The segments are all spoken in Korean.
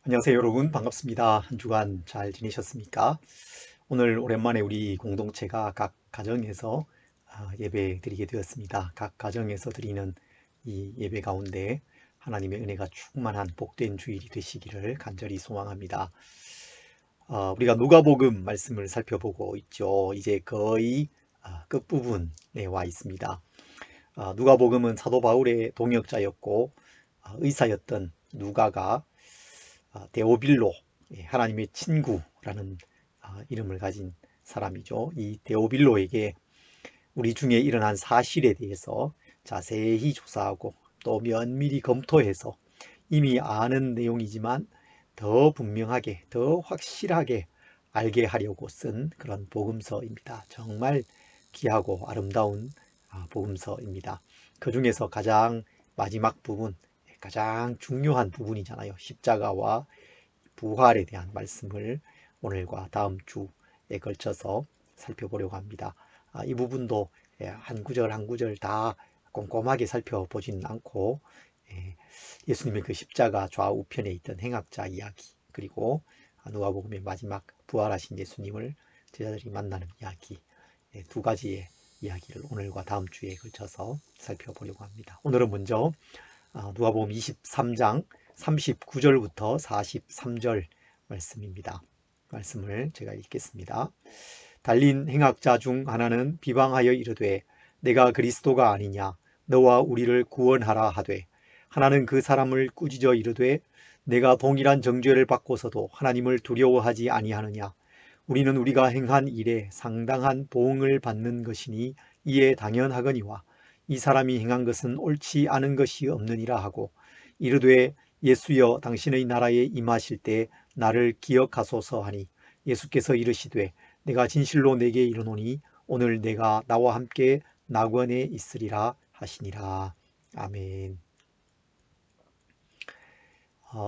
안녕하세요 여러분, 반갑습니다. 한 주간 잘 지내셨습니까? 오늘 오랜만에 우리 공동체가 각 가정에서 예배 드리게 되었습니다. 각 가정에서 드리는 이 예배 가운데 하나님의 은혜가 충만한 복된 주일이 되시기를 간절히 소망합니다. 우리가 누가복음 말씀을 살펴보고 있죠. 이제 거의 끝부분에 와 있습니다. 누가복음은 사도 바울의 동역자였고 의사였던 누가가 데오빌로, 하나님의 친구라는 이름을 가진 사람이죠. 이 데오빌로에게 우리 중에 일어난 사실에 대해서 자세히 조사하고 또 면밀히 검토해서 이미 아는 내용이지만 더 분명하게, 더 확실하게 알게 하려고 쓴 그런 복음서입니다. 정말 귀하고 아름다운 복음서입니다. 그 중에서 가장 마지막 부분, 가장 중요한 부분이잖아요. 십자가와 부활에 대한 말씀을 오늘과 다음 주에 걸쳐서 살펴보려고 합니다. 이 부분도 한 구절 한 구절 다 꼼꼼하게 살펴보지는 않고 예수님의 그 십자가 좌우편에 있던 행악자 이야기, 그리고 누가복음의 마지막 부활하신 예수님을 제자들이 만나는 이야기, 두 가지의 이야기를 오늘과 다음 주에 걸쳐서 살펴보려고 합니다. 오늘은 먼저 누가복음 23장 39절부터 43절 말씀입니다. 말씀을 제가 읽겠습니다. 달린 행악자 중 하나는 비방하여 이르되 내가 그리스도가 아니냐 너와 우리를 구원하라 하되, 하나는 그 사람을 꾸짖어 이르되 내가 동일한 정죄를 받고서도 하나님을 두려워하지 아니하느냐. 우리는 우리가 행한 일에 상당한 보응을 받는 것이니 이에 당연하거니와 이 사람이 행한 것은 옳지 않은 것이 없느니라 하고, 이르되 예수여 당신의 나라에 임하실 때 나를 기억하소서 하니, 예수께서 이르시되 내가 진실로 내게 이르노니 오늘 내가 나와 함께 낙원에 있으리라 하시니라. 아멘.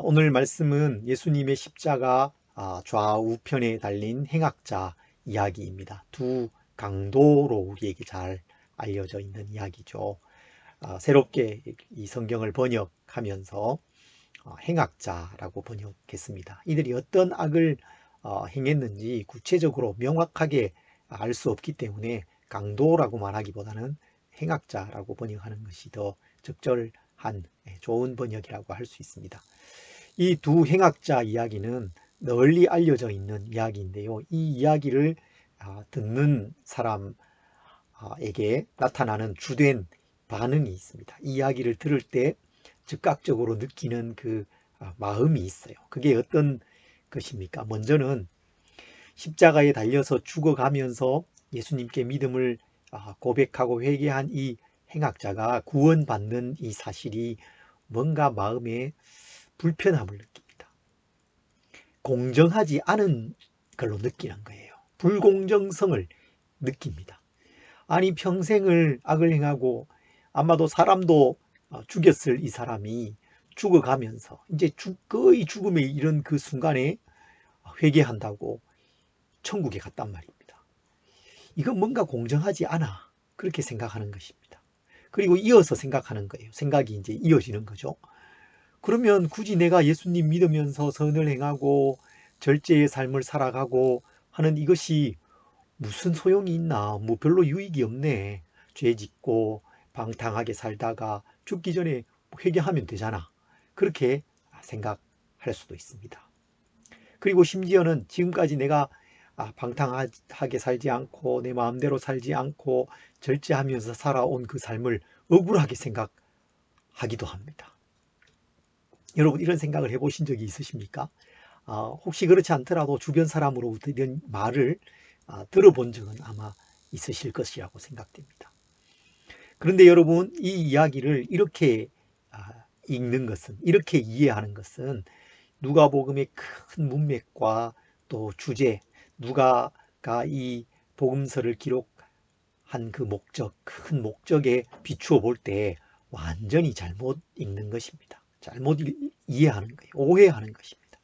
오늘 말씀은 예수님의 십자가 좌우편에 달린 행악자 이야기입니다. 두 강도로 우리에게 잘 알려져 있는 이야기죠. 새롭게 이 성경을 번역하면서 행악자라고 번역했습니다. 이들이 어떤 악을 행했는지 구체적으로 명확하게 알 수 없기 때문에 강도라고 말하기보다는 행악자라고 번역하는 것이 더 적절한 좋은 번역이라고 할 수 있습니다. 이 두 행악자 이야기는 널리 알려져 있는 이야기인데요. 이 이야기를 듣는 사람에게 나타나는 주된 반응이 있습니다. 이 이야기를 들을 때 즉각적으로 느끼는 그 마음이 있어요. 그게 어떤 것입니까? 먼저는 십자가에 달려서 죽어가면서 예수님께 믿음을 고백하고 회개한 이 행악자가 구원받는 이 사실이 뭔가 마음에 불편함을 느낍니다. 공정하지 않은 걸로 느끼는 거예요. 불공정성을 느낍니다. 아니 평생을 악을 행하고 아마도 사람도 죽였을 이 사람이 죽어가면서 이제 거의 죽음에 이른 그 순간에 회개한다고 천국에 갔단 말입니다. 이건 뭔가 공정하지 않아, 그렇게 생각하는 것입니다. 그리고 이어서 생각하는 거예요. 생각이 이제 이어지는 거죠. 그러면 굳이 내가 예수님 믿으면서 선을 행하고 절제의 삶을 살아가고 하는 이것이 무슨 소용이 있나, 뭐 별로 유익이 없네. 죄 짓고 방탕하게 살다가 죽기 전에 회개하면 되잖아. 그렇게 생각할 수도 있습니다. 그리고 심지어는 지금까지 내가 방탕하게 살지 않고 내 마음대로 살지 않고 절제하면서 살아온 그 삶을 억울하게 생각하기도 합니다. 여러분 이런 생각을 해보신 적이 있으십니까? 혹시 그렇지 않더라도 주변 사람으로부터 이런 말을 들어본 적은 아마 있으실 것이라고 생각됩니다. 그런데 여러분 이 이야기를 이렇게 읽는 것은, 이렇게 이해하는 것은 누가복음의 큰 문맥과 또 주제, 누가가 이 복음서를 기록한 그 목적, 큰 목적에 비추어 볼 때 완전히 잘못 읽는 것입니다. 잘못 이해하는 거예요. 오해하는 것입니다.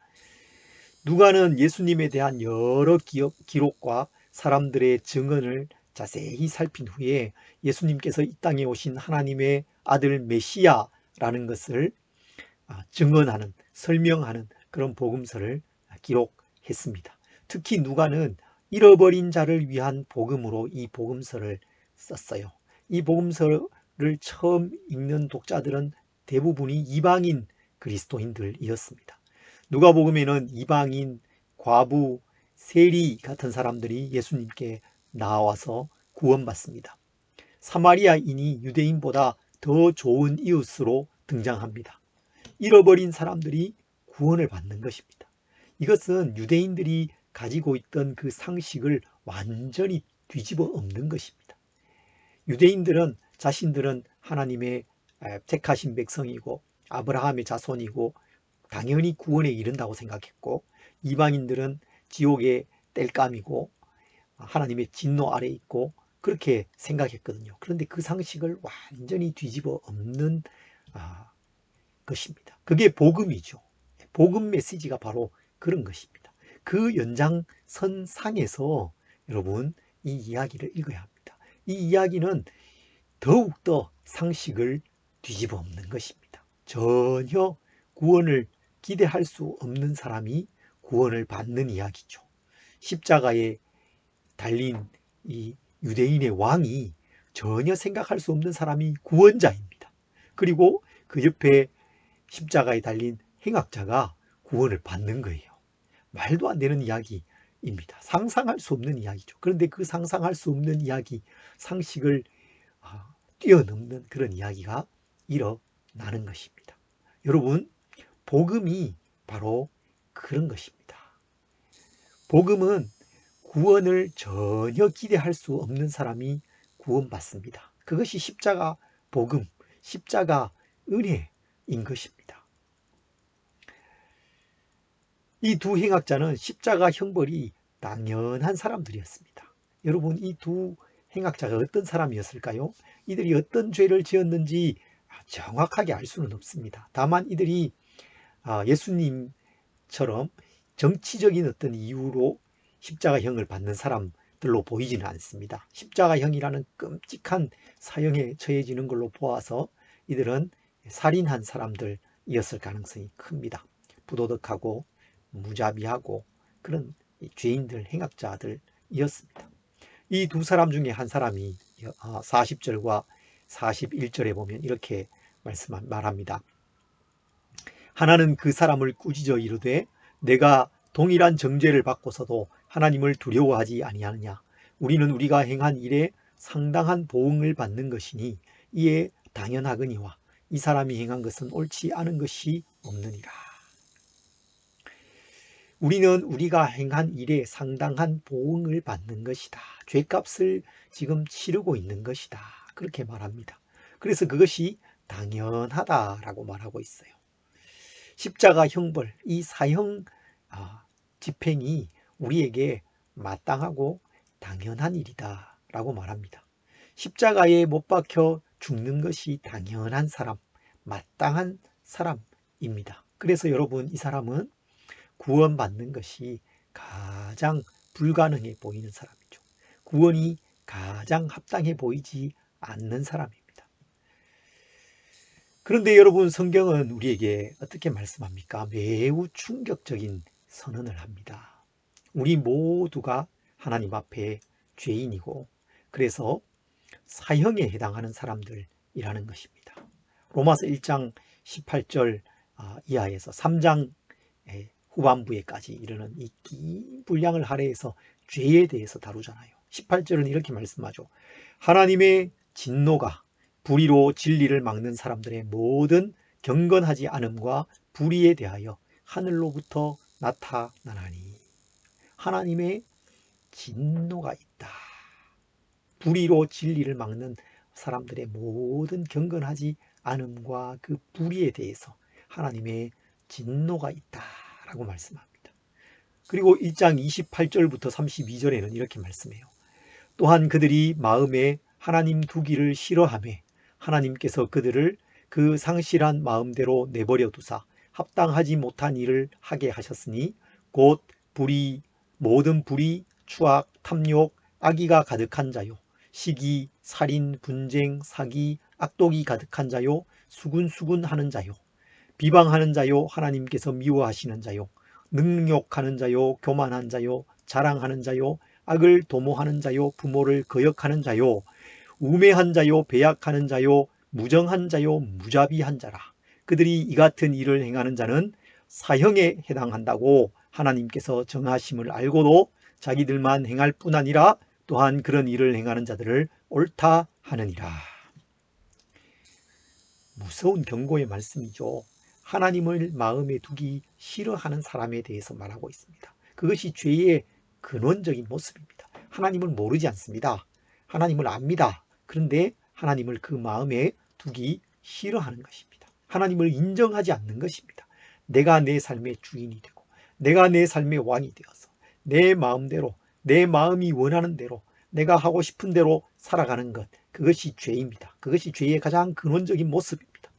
누가는 예수님에 대한 여러 기록과 사람들의 증언을 자세히 살핀 후에 예수님께서 이 땅에 오신 하나님의 아들 메시아라는 것을 증언하는, 설명하는 그런 복음서를 기록했습니다. 특히 누가는 잃어버린 자를 위한 복음으로 이 복음서를 썼어요. 이 복음서를 처음 읽는 독자들은 대부분이 이방인 그리스도인들이었습니다. 누가복음에는 이방인, 과부, 세리 같은 사람들이 예수님께 나와서 구원받습니다. 사마리아인이 유대인보다 더 좋은 이웃으로 등장합니다. 잃어버린 사람들이 구원을 받는 것입니다. 이것은 유대인들이 가지고 있던 그 상식을 완전히 뒤집어 엎는 것입니다. 유대인들은 자신들은 하나님의 택하신 백성이고 아브라함의 자손이고 당연히 구원에 이른다고 생각했고, 이방인들은 지옥의 땔감이고 하나님의 진노 아래 있고 그렇게 생각했거든요. 그런데 그 상식을 완전히 뒤집어 엎는 것입니다. 그게 복음이죠. 복음 메시지가 바로 그런 것입니다. 그 연장선상에서 여러분 이 이야기를 읽어야 합니다. 이 이야기는 더욱더 상식을 뒤집어 엎는 것입니다. 전혀 구원을 기대할 수 없는 사람이 구원을 받는 이야기죠. 십자가에 달린 이 유대인의 왕이 전혀 생각할 수 없는 사람이 구원자입니다. 그리고 그 옆에 십자가에 달린 행악자가 구원을 받는 거예요. 말도 안 되는 이야기입니다. 상상할 수 없는 이야기죠. 그런데 그 상상할 수 없는 이야기, 상식을 뛰어넘는 그런 이야기가 일어나는 것입니다. 여러분, 복음이 바로 그런 것입니다. 복음은 구원을 전혀 기대할 수 없는 사람이 구원받습니다. 그것이 십자가 복음, 십자가 은혜인 것입니다. 이 두 행악자는 십자가 형벌이 당연한 사람들이었습니다. 여러분, 이 두 행악자가 어떤 사람이었을까요? 이들이 어떤 죄를 지었는지 정확하게 알 수는 없습니다. 다만 이들이 예수님처럼 정치적인 어떤 이유로 십자가형을 받는 사람들로 보이지는 않습니다. 십자가형이라는 끔찍한 사형에 처해지는 걸로 보아서 이들은 살인한 사람들이었을 가능성이 큽니다. 부도덕하고 무자비하고 그런 죄인들, 행악자들이었습니다. 이 두 사람 중에 한 사람이 40절과 41절에 보면 이렇게 말합니다. 하나는 그 사람을 꾸짖어 이르되 내가 동일한 정죄를 받고서도 하나님을 두려워하지 아니하느냐. 우리는 우리가 행한 일에 상당한 보응을 받는 것이니 이에 당연하거니와 이 사람이 행한 것은 옳지 않은 것이 없느니라. 우리는 우리가 행한 일에 상당한 보응을 받는 것이다. 죄값을 지금 치르고 있는 것이다. 그렇게 말합니다. 그래서 그것이 당연하다라고 말하고 있어요. 십자가 형벌, 이 사형 집행이 우리에게 마땅하고 당연한 일이다 라고 말합니다. 십자가에 못 박혀 죽는 것이 당연한 사람, 마땅한 사람입니다. 그래서 여러분, 이 사람은 구원받는 것이 가장 불가능해 보이는 사람이죠. 구원이 가장 합당해 보이지 않는 사람입니다. 그런데 여러분, 성경은 우리에게 어떻게 말씀합니까? 매우 충격적인 선언을 합니다. 우리 모두가 하나님 앞에 죄인이고 그래서 사형에 해당하는 사람들이라는 것입니다. 로마서 1장 18절 이하에서 3장 후반부에까지 이르는 이 긴 분량을 할애해서 죄에 대해서 다루잖아요. 18절은 이렇게 말씀하죠. 하나님의 진노가 불의로 진리를 막는 사람들의 모든 경건하지 않음과 불의에 대하여 하늘로부터 나타나나니. 하나님의 진노가 있다. 불의로 진리를 막는 사람들의 모든 경건하지 않음과 그 불의에 대해서 하나님의 진노가 있다라고 말씀합니다. 그리고 1장 28절부터 32절에는 이렇게 말씀해요. 또한 그들이 마음에 하나님 두기를 싫어하며 하나님께서 그들을 그 상실한 마음대로 내버려 두사 합당하지 못한 일을 하게 하셨으니 곧 불의, 모든 불의, 추악, 탐욕, 악의가 가득한 자요, 시기, 살인, 분쟁, 사기, 악독이 가득한 자요, 수군수군하는 자요, 비방하는 자요 하나님께서 미워하시는 자요 능욕하는 자요 교만한 자요 자랑하는 자요 악을 도모하는 자요 부모를 거역하는 자요 우매한 자요 배약하는 자요 무정한 자요 무자비한 자라. 그들이 이 같은 일을 행하는 자는 사형에 해당한다고 하나님께서 정하심을 알고도 자기들만 행할 뿐 아니라 또한 그런 일을 행하는 자들을 옳다 하느니라. 무서운 경고의 말씀이죠. 하나님을 마음에 두기 싫어하는 사람에 대해서 말하고 있습니다. 그것이 죄의 근원적인 모습입니다. 하나님을 모르지 않습니다. 하나님을 압니다. 그런데 하나님을 그 마음에 두기 싫어하는 것입니다. 하나님을 인정하지 않는 것입니다. 내가 내 삶의 주인이 되고 내가 내 삶의 왕이 되어서 내 마음대로 내 마음이 원하는 대로 내가 하고 싶은 대로 살아가는 것, 그것이 죄입니다. 그것이 죄의 가장 근원적인 모습입니다.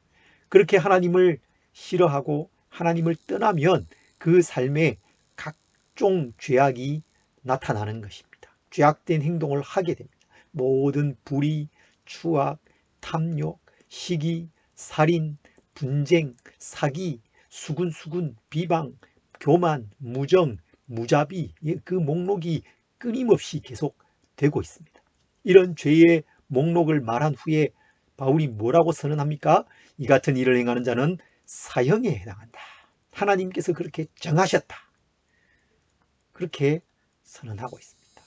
그렇게 하나님을 싫어하고 하나님을 떠나면 그 삶에 각종 죄악이 나타나는 것입니다. 죄악된 행동을 하게 됩니다. 모든 불의, 추악, 탐욕, 시기, 살인, 분쟁, 사기, 수군수군, 비방, 교만, 무정, 무자비, 그 목록이 끊임없이 계속되고 있습니다. 이런 죄의 목록을 말한 후에 바울이 뭐라고 선언합니까? 이 같은 일을 행하는 자는 사형에 해당한다. 하나님께서 그렇게 정하셨다. 그렇게 선언하고 있습니다.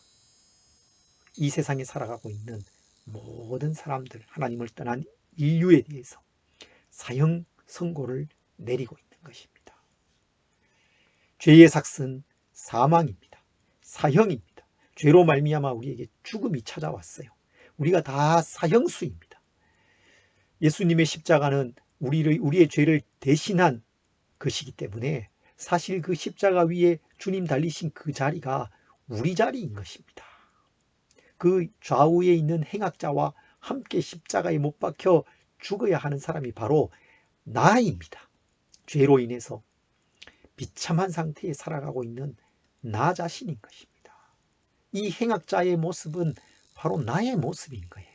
이 세상에 살아가고 있는 모든 사람들, 하나님을 떠난 인류에 대해서 사형 선고를 내리고 있는 것입니다. 죄의 삭은 사망입니다. 사형입니다. 죄로 말미암아 우리에게 죽음이 찾아왔어요. 우리가 다 사형수입니다. 예수님의 십자가는 우리의 죄를 대신한 것이기 때문에 사실 그 십자가 위에 주님 달리신 그 자리가 우리 자리인 것입니다. 그 좌우에 있는 행악자와 함께 십자가에 못 박혀 죽어야 하는 사람이 바로 나입니다. 죄로 인해서 비참한 상태에 살아가고 있는 나 자신인 것입니다. 이 행악자의 모습은 바로 나의 모습인 거예요.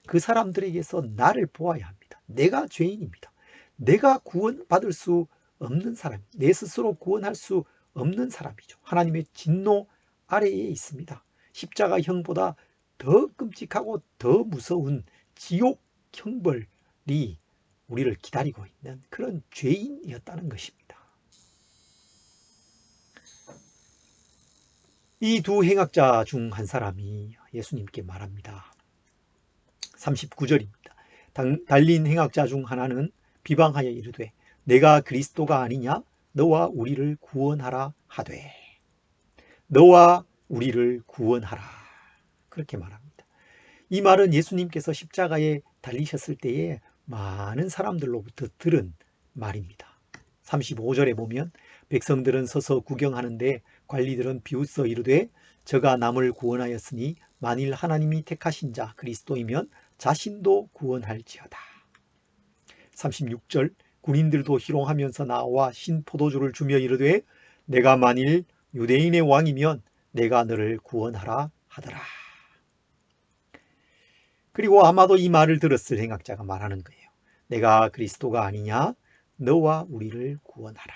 그 사람들에게서 나를 보아야 합니다. 내가 죄인입니다. 내가 구원받을 수 없는 사람, 내 스스로 구원할 수 없는 사람이죠. 하나님의 진노 아래에 있습니다. 십자가형보다 더 끔찍하고 더 무서운 지옥 형벌이 우리를 기다리고 있는 그런 죄인이었다는 것입니다. 이 두 행악자 중 한 사람이 예수님께 말합니다. 39절입니다. 달린 행악자 중 하나는 비방하여 이르되 내가 그리스도가 아니냐? 너와 우리를 구원하라 하되. 너와 우리를 구원하라. 그렇게 말합니다. 이 말은 예수님께서 십자가에 달리셨을 때에 많은 사람들로부터 들은 말입니다. 35절에 보면 백성들은 서서 구경하는데 관리들은 비웃어 이르되 저가 남을 구원하였으니 만일 하나님이 택하신 자 그리스도이면 자신도 구원할지어다. 36절 군인들도 희롱하면서 나와 신포도주를 주며 이르되 내가 만일 유대인의 왕이면 내가 너를 구원하라 하더라. 그리고 아마도 이 말을 들었을 행악자가 말하는 거예요. 내가 그리스도가 아니냐? 너와 우리를 구원하라.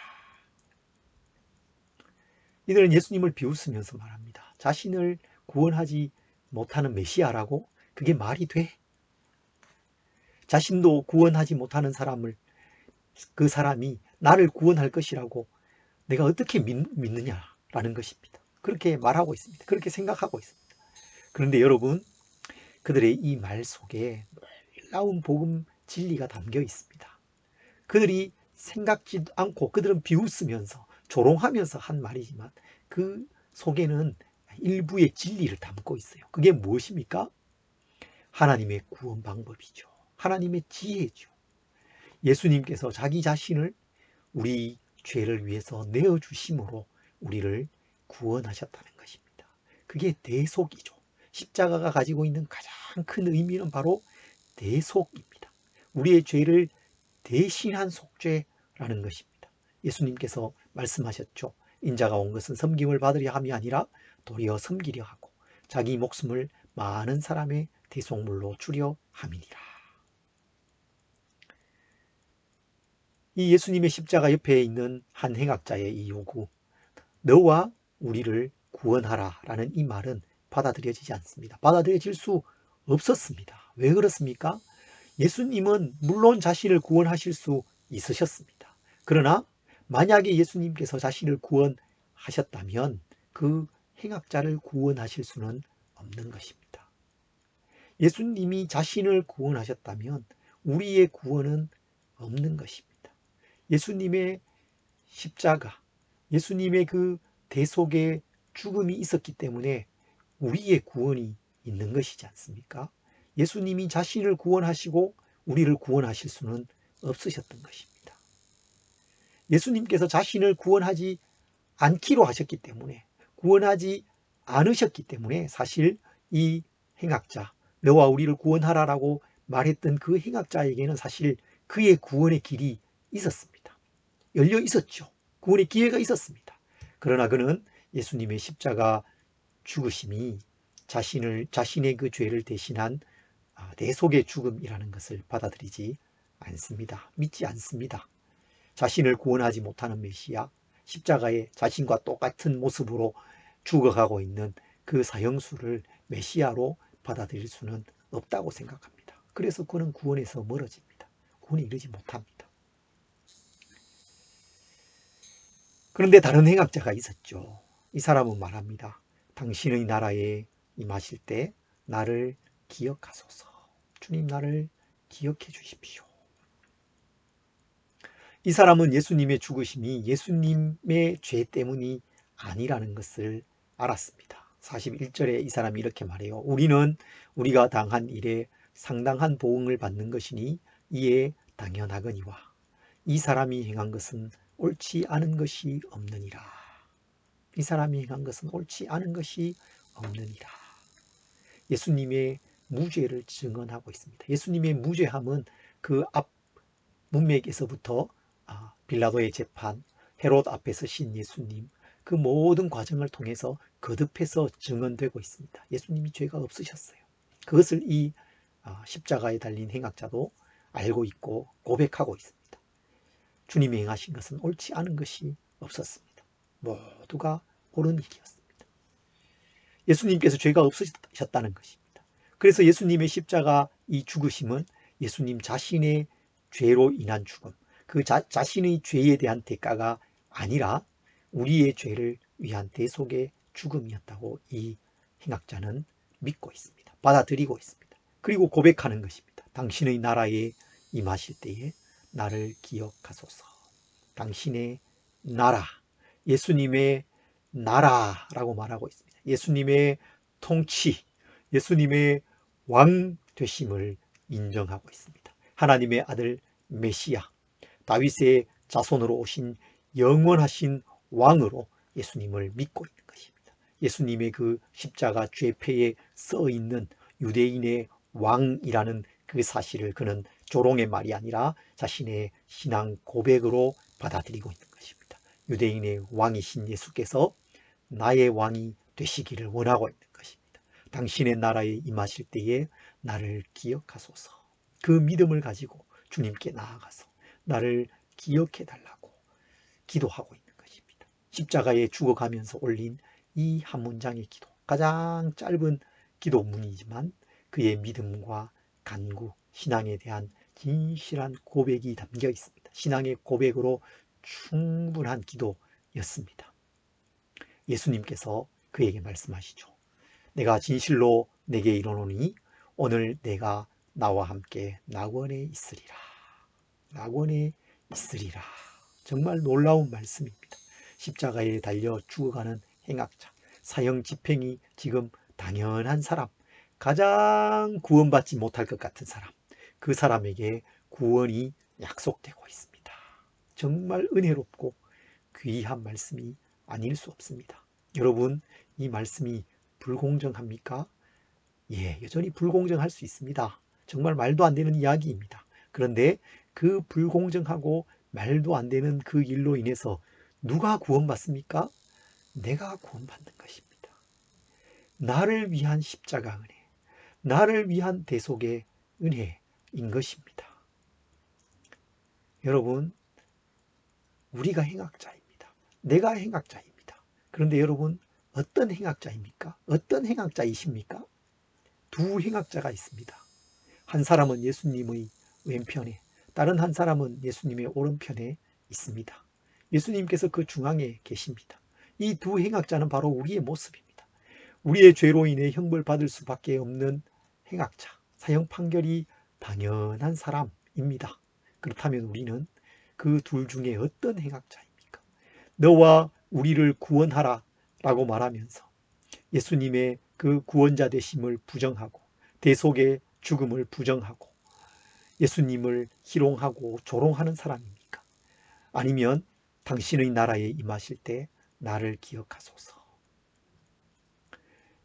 이들은 예수님을 비웃으면서 말합니다. 자신을 구원하지 못하는 메시아라고? 그게 말이 돼? 자신도 구원하지 못하는 사람을, 그 사람이 나를 구원할 것이라고 내가 어떻게 믿느냐라는 것입니다. 그렇게 말하고 있습니다. 그렇게 생각하고 있습니다. 그런데 여러분, 그들의 이 말 속에 놀라운 복음 진리가 담겨 있습니다. 그들이 생각지도 않고 그들은 비웃으면서 조롱하면서 한 말이지만 그 속에는 일부의 진리를 담고 있어요. 그게 무엇입니까? 하나님의 구원 방법이죠. 하나님의 지혜죠. 예수님께서 자기 자신을 우리 죄를 위해서 내어주심으로 우리를 구원하셨다는 것입니다. 그게 대속이죠. 십자가가 가지고 있는 가장 큰 의미는 바로 대속입니다. 우리의 죄를 대신한 속죄라는 것입니다. 예수님께서 말씀하셨죠. 인자가 온 것은 섬김을 받으려 함이 아니라 도리어 섬기려 하고 자기 목숨을 많은 사람의 대속물로 주려 함이니라. 이 예수님의 십자가 옆에 있는 한 행악자의 이 요구, 너와 우리를 구원하라 라는 이 말은 받아들여지지 않습니다. 받아들여질 수 없었습니다. 왜 그렇습니까? 예수님은 물론 자신을 구원하실 수 있으셨습니다. 그러나 만약에 예수님께서 자신을 구원하셨다면 그 행악자를 구원하실 수는 없는 것입니다. 예수님이 자신을 구원하셨다면 우리의 구원은 없는 것입니다. 예수님의 십자가, 예수님의 그 대속의 죽음이 있었기 때문에 우리의 구원이 있는 것이지 않습니까? 예수님이 자신을 구원하시고 우리를 구원하실 수는 없으셨던 것입니다. 예수님께서 자신을 구원하지 않기로 하셨기 때문에, 구원하지 않으셨기 때문에 사실 이 행악자, 너와 우리를 구원하라라고 말했던 그 행악자에게는 사실 그의 구원의 길이 있었습니다. 열려 있었죠. 구원의 기회가 있었습니다. 그러나 그는 예수님의 십자가 죽으심이 자신의 그 죄를 대신한 대속의 죽음이라는 것을 받아들이지 않습니다. 믿지 않습니다. 자신을 구원하지 못하는 메시아, 십자가에 자신과 똑같은 모습으로 죽어가고 있는 그 사형수를 메시아로 받아들일 수는 없다고 생각합니다. 그래서 그는 구원에서 멀어집니다. 구원에 이르지 못합니다. 그런데 다른 행악자가 있었죠. 이 사람은 말합니다. 당신의 나라에 임하실 때 나를 기억하소서. 주님, 나를 기억해 주십시오. 이 사람은 예수님의 죽으심이 예수님의 죄 때문이 아니라는 것을 알았습니다. 41절에 이 사람이 이렇게 말해요. 우리는 우리가 당한 일에 상당한 보응을 받는 것이니 이에 당연하거니와 이 사람이 행한 것은 옳지 않은 것이 없느니라. 이 사람이 행한 것은 옳지 않은 것이 없느니라. 예수님의 무죄를 증언하고 있습니다. 예수님의 무죄함은 그 앞 문맥에서부터 빌라도의 재판, 헤롯 앞에서 신 예수님, 그 모든 과정을 통해서 거듭해서 증언되고 있습니다. 예수님이 죄가 없으셨어요. 그것을 이 십자가에 달린 행악자도 알고 있고 고백하고 있습니다. 주님이 행하신 것은 옳지 않은 것이 없었습니다. 모두가 옳은 일이었습니다. 예수님께서 죄가 없으셨다는 것입니다. 그래서 예수님의 십자가 이 죽으심은 예수님 자신의 죄로 인한 죽음, 그 자신의 죄에 대한 대가가 아니라 우리의 죄를 위한 대속의 죽음이었다고 이 행악자는 믿고 있습니다. 받아들이고 있습니다. 그리고 고백하는 것입니다. 당신의 나라에 임하실 때에 나를 기억하소서. 당신의 나라, 예수님의 나라라고 말하고 있습니다. 예수님의 통치, 예수님의 왕 되심을 인정하고 있습니다. 하나님의 아들 메시아, 다윗의 자손으로 오신 영원하신 왕으로 예수님을 믿고 있는 것입니다. 예수님의 그 십자가 죄패에 써 있는 유대인의 왕이라는 그 사실을 그는 조롱의 말이 아니라 자신의 신앙 고백으로 받아들이고 있는 것입니다. 유대인의 왕이신 예수께서 나의 왕이 되시기를 원하고 있는 것입니다. 당신의 나라에 임하실 때에 나를 기억하소서. 그 믿음을 가지고 주님께 나아가서 나를 기억해 달라고 기도하고 있는 것입니다. 십자가에 죽어가면서 올린 이 한 문장의 기도, 가장 짧은 기도문이지만 그의 믿음과 간구, 신앙에 대한 진실한 고백이 담겨 있습니다. 신앙의 고백으로 충분한 기도였습니다. 예수님께서 그에게 말씀하시죠. 내가 진실로 내게 이르노니 오늘 내가 나와 함께 낙원에 있으리라. 낙원에 있으리라. 정말 놀라운 말씀입니다. 십자가에 달려 죽어가는 행악자, 사형 집행이 지금 당연한 사람, 가장 구원받지 못할 것 같은 사람, 그 사람에게 구원이 약속되고 있습니다. 정말 은혜롭고 귀한 말씀이 아닐 수 없습니다. 여러분, 이 말씀이 불공정합니까? 예, 여전히 불공정할 수 있습니다. 정말 말도 안 되는 이야기입니다. 그런데 그 불공정하고 말도 안 되는 그 일로 인해서 누가 구원받습니까? 내가 구원받는 것입니다. 나를 위한 십자가 은혜, 나를 위한 대속의 은혜인 것입니다. 여러분, 우리가 행악자입니다. 내가 행악자입니다. 그런데 여러분, 어떤 행악자입니까? 어떤 행악자이십니까? 두 행악자가 있습니다. 한 사람은 예수님의 왼편에, 다른 한 사람은 예수님의 오른편에 있습니다. 예수님께서 그 중앙에 계십니다. 이 두 행악자는 바로 우리의 모습입니다. 우리의 죄로 인해 형벌받을 수밖에 없는 행악자, 사형 판결이 당연한 사람입니다. 그렇다면 우리는 그 둘 중에 어떤 행악자입니까? 너와 우리를 구원하라 라고 말하면서 예수님의 그 구원자 되심을 부정하고 대속의 죽음을 부정하고 예수님을 희롱하고 조롱하는 사람입니까? 아니면 당신의 나라에 임하실 때 나를 기억하소서,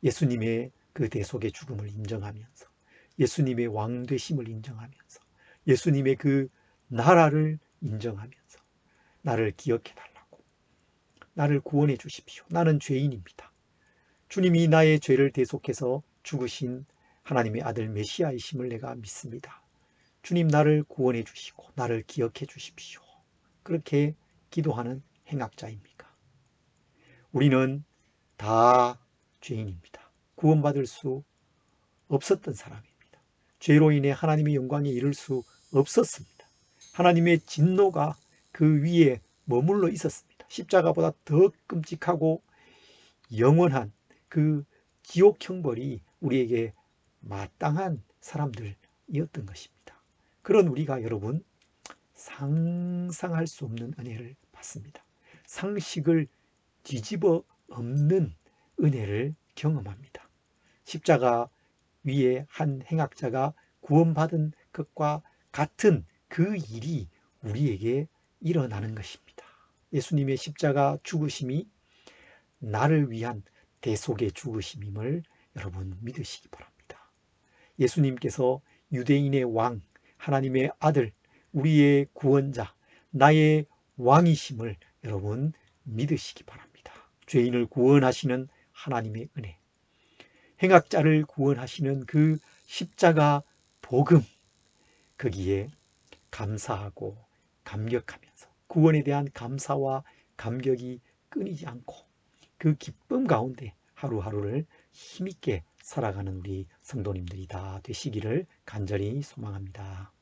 예수님의 그 대속의 죽음을 인정하면서 예수님의 왕 되심을 인정하면서 예수님의 그 나라를 인정하면서 나를 기억해 달라고, 나를 구원해 주십시오, 나는 죄인입니다, 주님이 나의 죄를 대속해서 죽으신 하나님의 아들 메시아이심을 내가 믿습니다, 주님 나를 구원해 주시고 나를 기억해 주십시오, 그렇게 기도하는 행악자입니까? 우리는 다 죄인입니다. 구원받을 수 없었던 사람입니다. 죄로 인해 하나님의 영광에 이를 수 없었습니다. 하나님의 진노가 그 위에 머물러 있었습니다. 십자가보다 더 끔찍하고 영원한 그 지옥 형벌이 우리에게 마땅한 사람들이었던 것입니다. 그런 우리가 여러분, 상상할 수 없는 은혜를 받습니다. 상식을 뒤집어 엎는 은혜를 경험합니다. 십자가 위에 한 행악자가 구원받은 것과 같은 그 일이 우리에게 일어나는 것입니다. 예수님의 십자가 죽으심이 나를 위한 대속의 죽으심임을 여러분 믿으시기 바랍니다. 예수님께서 유대인의 왕, 하나님의 아들, 우리의 구원자, 나의 왕이심을 여러분 믿으시기 바랍니다. 죄인을 구원하시는 하나님의 은혜, 행악자를 구원하시는 그 십자가 복음, 거기에 감사하고 감격하면서 구원에 대한 감사와 감격이 끊이지 않고 그 기쁨 가운데 하루하루를 힘있게 살아가는 우리 성도님들이 다 되시기를 간절히 소망합니다.